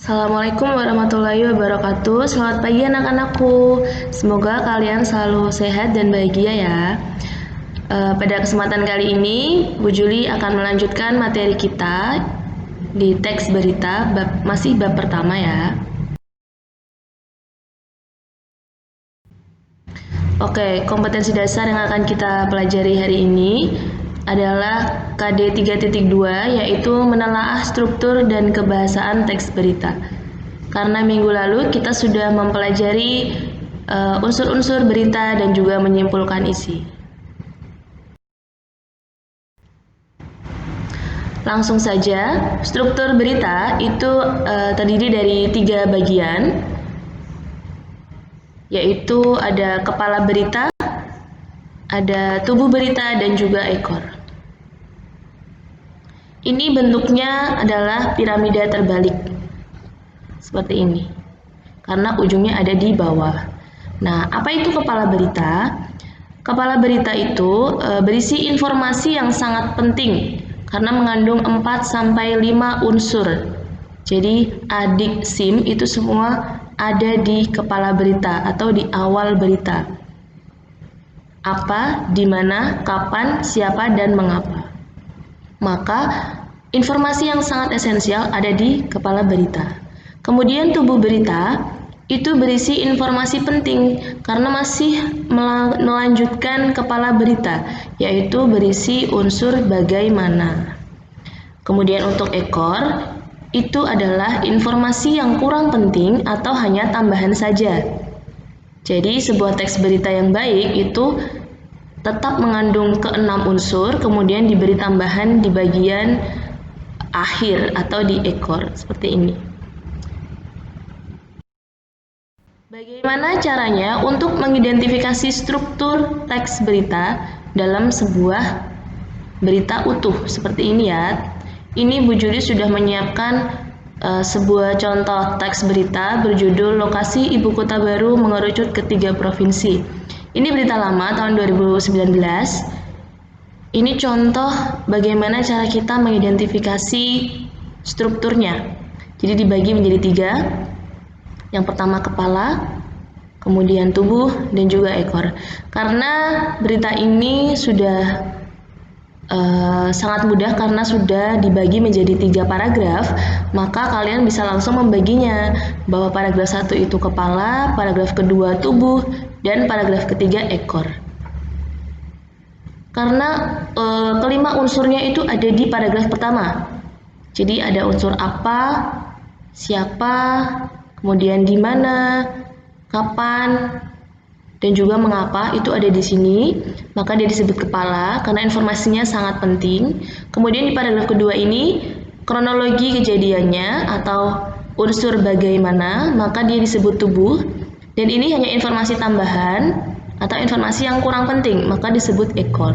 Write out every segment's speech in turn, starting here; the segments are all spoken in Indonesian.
Assalamualaikum warahmatullahi wabarakatuh. Selamat pagi anak-anakku. Semoga kalian selalu sehat dan bahagia ya. Pada kesempatan kali ini, Bu Juli akan melanjutkan materi kita di teks berita, masih bab pertama ya. Oke, kompetensi dasar yang akan kita pelajari hari ini adalah KD 3.2, yaitu menelaah struktur dan kebahasaan teks berita. Karena minggu lalu kita sudah mempelajari unsur-unsur berita dan juga menyimpulkan isi. Langsung saja, struktur berita itu terdiri dari 3 bagian, yaitu ada kepala berita, ada tubuh berita, dan juga ekor. Ini bentuknya adalah piramida terbalik, seperti ini, karena ujungnya ada di bawah. Nah, apa itu kepala berita? Kepala berita itu berisi informasi yang sangat penting, karena mengandung 4-5 unsur. Jadi adik SIM itu semua ada di kepala berita atau di awal berita. Apa, di mana, kapan, siapa, dan mengapa. Maka informasi yang sangat esensial ada di kepala berita. Kemudian tubuh berita itu berisi informasi penting karena masih melanjutkan kepala berita, yaitu berisi unsur bagaimana. Kemudian untuk ekor, itu adalah informasi yang kurang penting atau hanya tambahan saja. Jadi sebuah teks berita yang baik itu tetap mengandung ke-6 unsur, kemudian diberi tambahan di bagian akhir atau di ekor, seperti ini. Bagaimana caranya untuk mengidentifikasi struktur teks berita dalam sebuah berita utuh seperti ini ya. Ini Bu Juli sudah menyiapkan sebuah contoh teks berita berjudul Lokasi Ibu Kota Baru Mengerucut ke 3 Provinsi. Ini berita lama tahun 2019. Ini contoh bagaimana cara kita mengidentifikasi strukturnya. Jadi dibagi menjadi 3. Yang pertama kepala, kemudian tubuh, dan juga ekor. Karena berita ini sudah sangat mudah karena sudah dibagi menjadi 3 paragraf, maka kalian bisa langsung membaginya bahwa paragraf 1 itu kepala, paragraf kedua tubuh, dan paragraf ketiga ekor. Karena kelima unsurnya itu ada di paragraf pertama. Jadi ada unsur apa, siapa, kemudian di mana, kapan, dan juga mengapa itu ada di sini, maka dia disebut kepala karena informasinya sangat penting. Kemudian di paragraf kedua ini kronologi kejadiannya atau unsur bagaimana, maka dia disebut tubuh, dan ini hanya informasi tambahan atau informasi yang kurang penting, maka disebut ekor.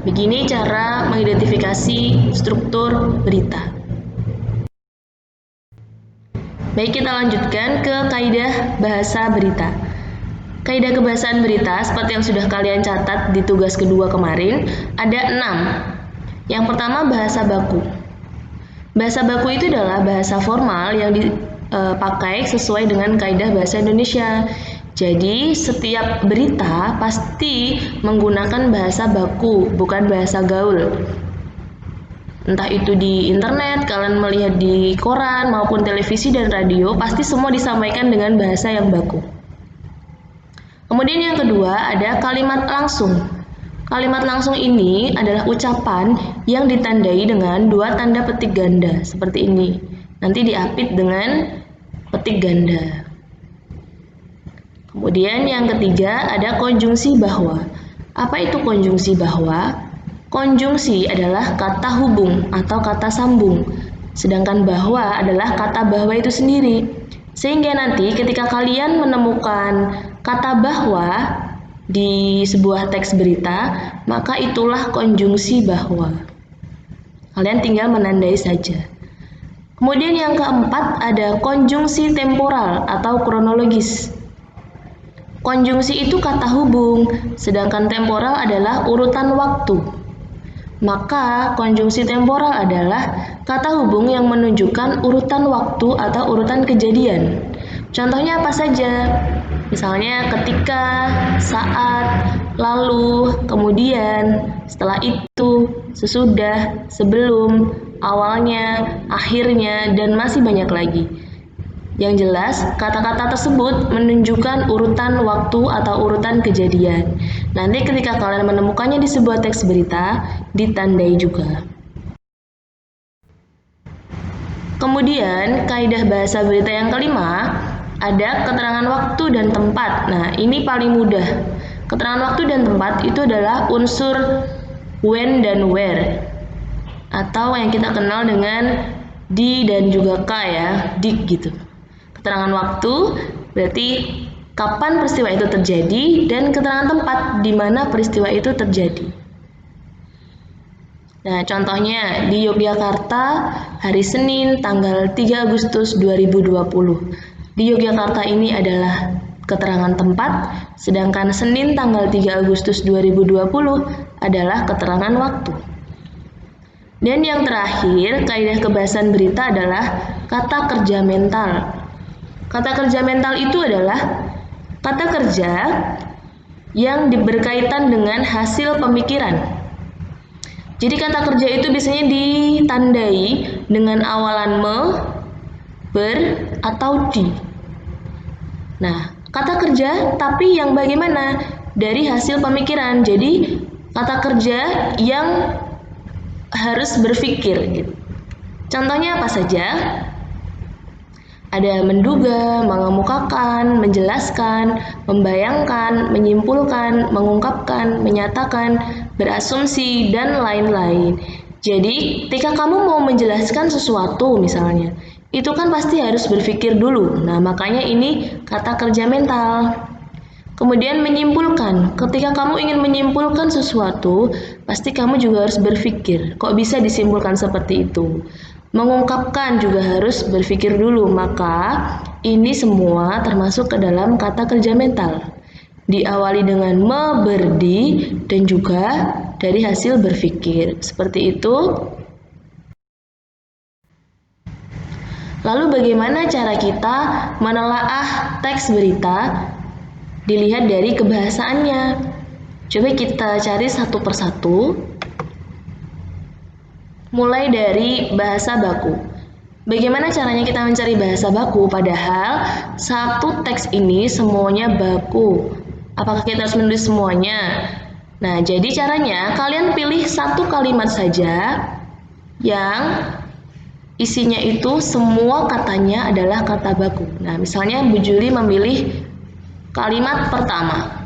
Begini cara mengidentifikasi struktur berita. Baik, kita lanjutkan ke kaidah bahasa berita. Kaidah kebahasaan berita seperti yang sudah kalian catat di tugas kedua kemarin ada 6. Yang pertama bahasa baku. Bahasa baku itu adalah bahasa formal yang dipakai sesuai dengan kaidah bahasa Indonesia. Jadi setiap berita pasti menggunakan bahasa baku, bukan bahasa gaul. Entah itu di internet, kalian melihat di koran maupun televisi dan radio, pasti semua disampaikan dengan bahasa yang baku. Kemudian yang kedua ada kalimat langsung. Kalimat langsung ini adalah ucapan yang ditandai dengan 2 tanda petik ganda seperti ini. Nanti diapit dengan petik ganda. Kemudian yang ketiga ada konjungsi bahwa. Apa itu konjungsi bahwa? Konjungsi adalah kata hubung atau kata sambung. Sedangkan bahwa adalah kata bahwa itu sendiri. Sehingga nanti ketika kalian menemukan kata bahwa di sebuah teks berita, maka itulah konjungsi bahwa. Kalian tinggal menandai saja. Kemudian yang keempat ada konjungsi temporal atau kronologis. Konjungsi itu kata hubung, sedangkan temporal adalah urutan waktu. Maka konjungsi temporal adalah kata hubung yang menunjukkan urutan waktu atau urutan kejadian. Contohnya apa saja? Misalnya ketika, saat, lalu, kemudian, setelah itu, sesudah, sebelum, awalnya, akhirnya, dan masih banyak lagi. Yang jelas, kata-kata tersebut menunjukkan urutan waktu atau urutan kejadian. Nanti ketika kalian menemukannya di sebuah teks berita, ditandai juga. Kemudian, kaidah bahasa berita yang kelima, ada keterangan waktu dan tempat. Nah, ini paling mudah. Keterangan waktu dan tempat itu adalah unsur when dan where, atau yang kita kenal dengan di dan juga k ya, dik gitu. Keterangan waktu berarti kapan peristiwa itu terjadi, dan keterangan tempat di mana peristiwa itu terjadi. Nah, contohnya di Yogyakarta hari Senin tanggal 3 Agustus 2020. Di Yogyakarta ini adalah keterangan tempat, sedangkan Senin tanggal 3 Agustus 2020 adalah keterangan waktu. Dan yang terakhir, kaidah kebahasan berita adalah kata kerja mental. Kata kerja mental itu adalah kata kerja yang berkaitan dengan hasil pemikiran. Jadi kata kerja itu biasanya ditandai dengan awalan me, ber, atau di. Nah, kata kerja tapi yang bagaimana? Dari hasil pemikiran. Jadi kata kerja yang harus berpikir gitu. Contohnya apa saja? Ada menduga, mengemukakan, menjelaskan, membayangkan, menyimpulkan, mengungkapkan, menyatakan, berasumsi, dan lain-lain. Jadi, ketika kamu mau menjelaskan sesuatu misalnya, itu kan pasti harus berpikir dulu. Nah, makanya ini kata kerja mental. Kemudian menyimpulkan, ketika kamu ingin menyimpulkan sesuatu, pasti kamu juga harus berpikir, kok bisa disimpulkan seperti itu. Mengungkapkan juga harus berpikir dulu, maka ini semua termasuk ke dalam kata kerja mental. Diawali dengan me, berdi, dan juga dari hasil berpikir. Seperti itu. Lalu bagaimana cara kita menelaah teks berita? Dilihat dari kebahasaannya. Coba kita cari satu persatu. Mulai dari bahasa baku. Bagaimana caranya kita mencari bahasa baku? Padahal satu teks ini semuanya baku. Apakah kita harus menulis semuanya? Nah, jadi caranya kalian pilih satu kalimat saja yang isinya itu semua katanya adalah kata baku. Nah, misalnya Bu Juli memilih kalimat pertama.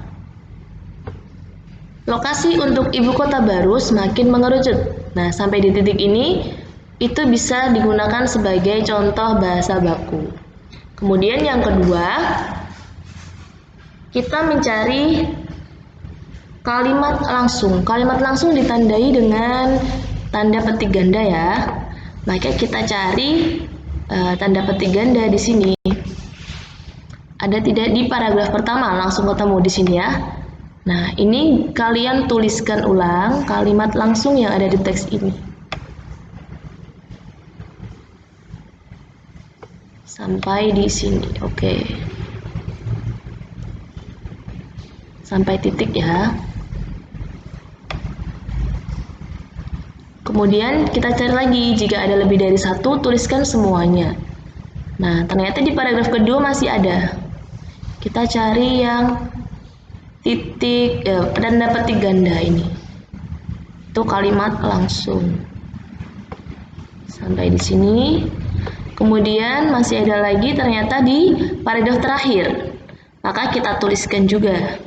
Lokasi untuk ibu kota baru semakin mengerucut. Nah, sampai di titik ini, itu bisa digunakan sebagai contoh bahasa baku. Kemudian yang kedua, kita mencari kalimat langsung. Kalimat langsung ditandai dengan tanda petik ganda ya. Maka kita cari tanda petik ganda di sini. Ada tidak di paragraf pertama, langsung ketemu di sini ya. Nah, ini kalian tuliskan ulang kalimat langsung yang ada di teks ini. Sampai di sini, oke. Sampai titik ya. Kemudian kita cari lagi, jika ada lebih dari satu, tuliskan semuanya. Nah, ternyata di paragraf kedua masih ada. Kita cari yang titik tanda petik ganda ini. Itu kalimat langsung. Sampai di sini. Kemudian masih ada lagi ternyata di paragraf terakhir. Maka kita tuliskan juga.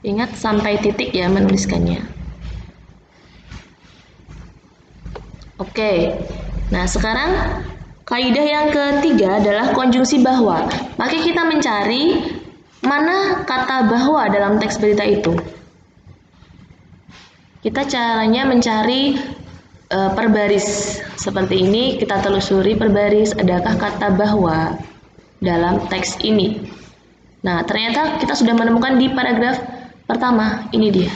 Ingat sampai titik ya menuliskannya. Oke. Nah, sekarang kaidah yang ketiga adalah konjungsi bahwa. Maka kita mencari mana kata bahwa dalam teks berita itu. Kita caranya mencari per baris. Seperti ini kita telusuri per baris, adakah kata bahwa. dalam teks ini. Nah, ternyata kita sudah menemukan di paragraf pertama, ini dia.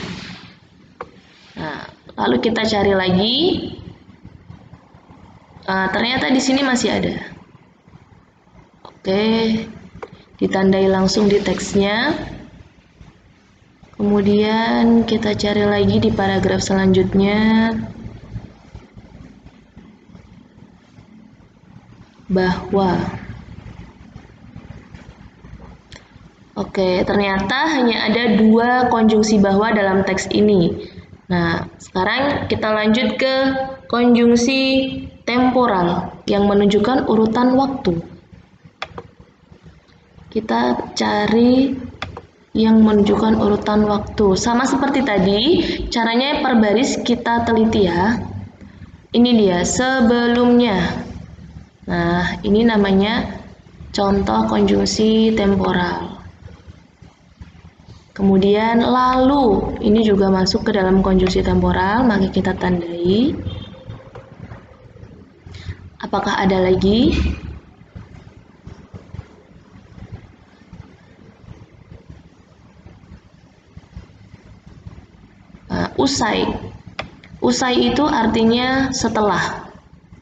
Nah, lalu kita cari lagi. Ternyata di sini masih ada. Oke, ditandai langsung di teksnya. Kemudian kita cari lagi di paragraf selanjutnya bahwa. Oke, ternyata hanya ada 2 konjungsi bahwa dalam teks ini. Nah, sekarang kita lanjut ke konjungsi temporal yang menunjukkan urutan waktu. Kita cari yang menunjukkan urutan waktu. Sama seperti tadi, caranya per baris kita teliti ya. Ini dia sebelumnya. Nah, ini namanya contoh konjungsi temporal. Kemudian lalu, ini juga masuk ke dalam konjungsi temporal, maka kita tandai. Apakah ada lagi? Usai. Usai itu artinya setelah.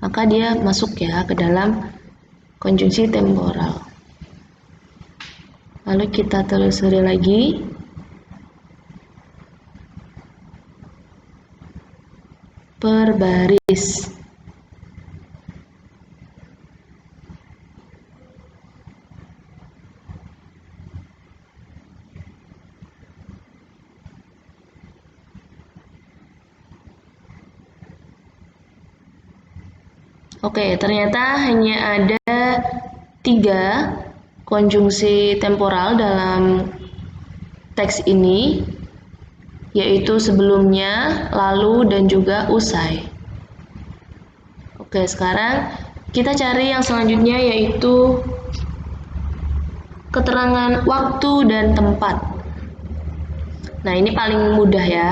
Maka dia masuk ya ke dalam konjungsi temporal. Lalu kita telusuri lagi. Per baris. Oke, ternyata hanya ada 3 konjungsi temporal dalam teks ini, yaitu sebelumnya, lalu, dan juga usai. Oke, sekarang kita cari yang selanjutnya, yaitu keterangan waktu dan tempat. Nah, ini paling mudah ya.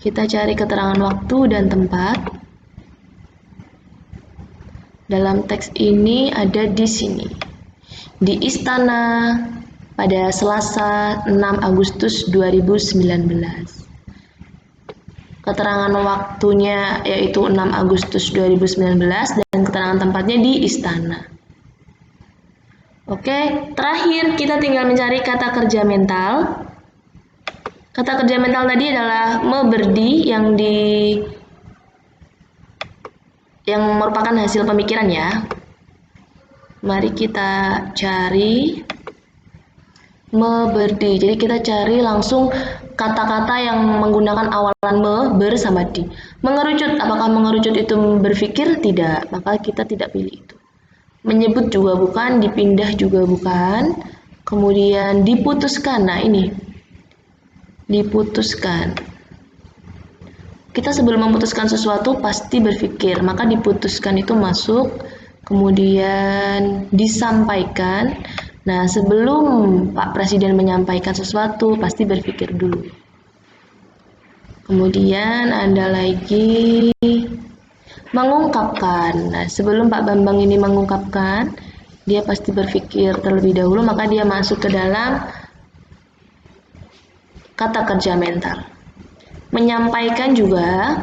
Kita cari keterangan waktu dan tempat. Dalam teks ini ada di sini. Di istana pada Selasa 6 Agustus 2019. Keterangan waktunya yaitu 6 Agustus 2019 dan keterangan tempatnya di istana. Oke, terakhir kita tinggal mencari kata kerja mental. Kata kerja mental tadi adalah meberdi yang merupakan hasil pemikiran ya. Mari kita cari meberdi. Jadi kita cari langsung kata-kata yang menggunakan awalan me, ber, sama di. Mengerucut, apakah mengerucut itu berpikir? Tidak, maka kita tidak pilih itu. Menyebut juga bukan, dipindah juga bukan. Kemudian diputuskan, nah ini. Diputuskan. Kita sebelum memutuskan sesuatu pasti berpikir, maka diputuskan itu masuk. Kemudian disampaikan. Nah, sebelum Pak Presiden menyampaikan sesuatu, pasti berpikir dulu. Kemudian ada lagi mengungkapkan. Nah, sebelum Pak Bambang ini mengungkapkan, dia pasti berpikir terlebih dahulu, maka dia masuk ke dalam kata kerja mental. Menyampaikan juga.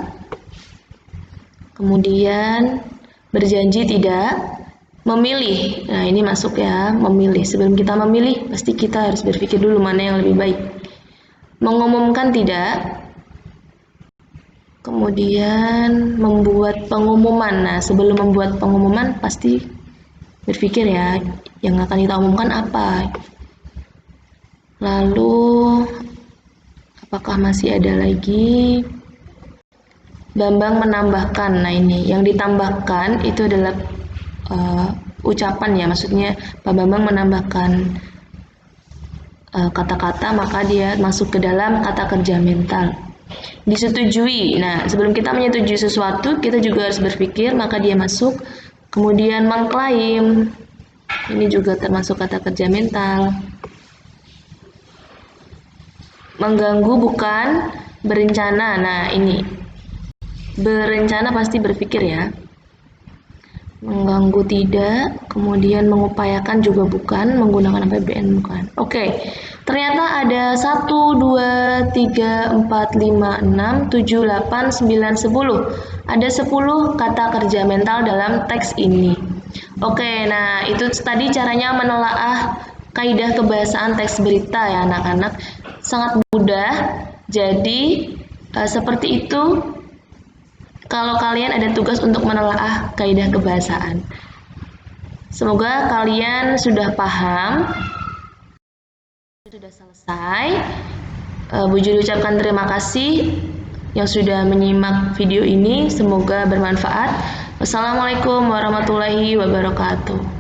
Kemudian berjanji tidak. Memilih. Nah, ini masuk ya, memilih. Sebelum kita memilih, pasti kita harus berpikir dulu mana yang lebih baik. Mengumumkan tidak. Kemudian membuat pengumuman. Nah, sebelum membuat pengumuman pasti berpikir ya, yang akan kita umumkan apa. Lalu apakah masih ada lagi? Bambang menambahkan. Nah, ini yang ditambahkan itu adalah ucapan ya, maksudnya Pak Bambang menambahkan kata-kata, maka dia masuk ke dalam kata kerja mental. Disetujui. Nah, sebelum kita menyetujui sesuatu, kita juga harus berpikir, maka dia masuk. Kemudian mengklaim. Ini juga termasuk kata kerja mental. Mengganggu bukan, berencana. Nah, ini. Berencana pasti berpikir ya. mengganggu tidak, kemudian mengupayakan juga bukan, menggunakan APBN bukan. Oke, ternyata ada 1, 2, 3, 4, 5, 6, 7, 8, 9, 10. Ada 10 kata kerja mental dalam teks ini. Oke, nah itu tadi caranya menelaah kaidah kebahasaan teks berita ya anak-anak. Sangat mudah, jadi seperti itu. Kalau kalian ada tugas untuk menelaah kaidah kebahasaan. Semoga kalian sudah paham. Sudah selesai. Bu Juli ucapkan terima kasih yang sudah menyimak video ini. Semoga bermanfaat. Wassalamualaikum warahmatullahi wabarakatuh.